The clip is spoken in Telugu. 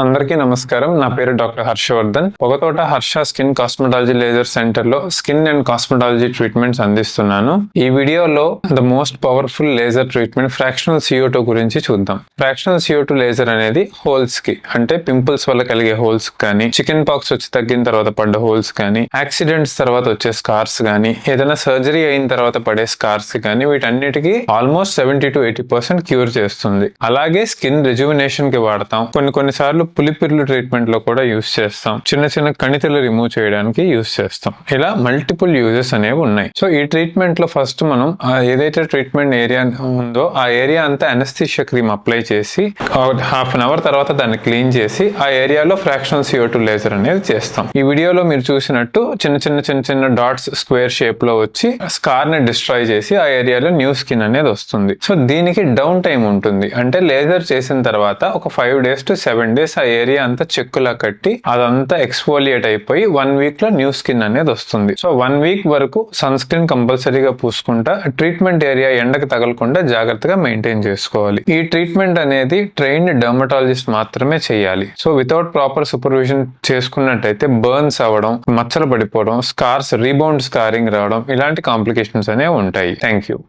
అందరికీ నమస్కారం. నా పేరు doctor Harshavardhan. Pogathota Harsha skin cosmetology laser centre లో స్కిన్ అండ్ కాస్మెటాలజీ ట్రీట్మెంట్స్ అందిస్తున్నాను. ఈ వీడియోలో the most powerful laser treatment fractional CO2 గురించి చూద్దాం. ఫ్రాక్షనల్ CO2 లేజర్ అనేది హోల్స్ కి, అంటే పింపుల్స్ వల్ల కలిగే హోల్స్ కానీ, చికెన్ పాక్స్ వచ్చి తగ్గిన తర్వాత పడ్డ హోల్స్ కానీ, యాక్సిడెంట్స్ తర్వాత వచ్చే స్కార్స్ కానీ, ఏదైనా సర్జరీ అయిన తర్వాత పడే స్కార్స్ కానీ, వీటన్నిటికీ ఆల్మోస్ట్ 70 to 80% క్యూర్ చేస్తుంది. అలాగే స్కిన్ రిజువినేషన్ కి వాడతాం. కొన్నిసార్లు పులిపిర్లు ట్రీట్మెంట్ లో కూడా యూస్ చేస్తాం. చిన్న కణితులు రిమూవ్ చేయడానికి యూస్ చేస్తాం. ఇలా మల్టిపుల్ యూజెస్ అనేవి ఉన్నాయి. సో ఈ ట్రీట్మెంట్ లో ఫస్ట్ మనం ఏదైతే ట్రీట్మెంట్ ఏరియా ఉందో ఆ ఏరియా అంతా అనస్థీషియా క్రీమ్ అప్లై చేసి హాఫ్ అన్ అవర్ తర్వాత దాన్ని క్లీన్ చేసి ఆ ఏరియాలో ఫ్రాక్షనల్ CO2 లేజర్ అనేది చేస్తాం. ఈ వీడియోలో మీరు చూసినట్టు చిన్న డాట్స్ స్క్వేర్ షేప్ లో వచ్చి స్కార్ ని డిస్ట్రాయ్ చేసి ఆ ఏరియాలో న్యూ స్కిన్ అనేది వస్తుంది. సో దీనికి డౌన్ టైం ఉంటుంది. అంటే లేజర్ చేసిన తర్వాత ఒక 5 days to 7 days ఆ ఏరియా అంతా చెక్కులా కట్టి అదంతా ఎక్స్ఫోలియేట్ అయిపోయి 1 week లో న్యూ స్కిన్ అనేది వస్తుంది. సో 1 week వరకు సన్ స్క్రీన్ కంపల్సరీగా పూసుకుంటా ట్రీట్మెంట్ ఏరియా ఎండకు తగలకుండా జాగ్రత్తగా మెయింటైన్ చేసుకోవాలి. ఈ ట్రీట్మెంట్ అనేది ట్రైన్డ్ డర్మటాలజిస్ట్ మాత్రమే చేయాలి. సో వితౌట్ ప్రాపర్ సూపర్విజన్ చేసుకున్నట్టయితే బర్న్స్ అవ్వడం, మచ్చలు పడిపోవడం, స్కార్స్ రీబౌండ్ స్కారింగ్ రావడం, ఇలాంటి కాంప్లికేషన్స్ అనేవి ఉంటాయి. Thank you.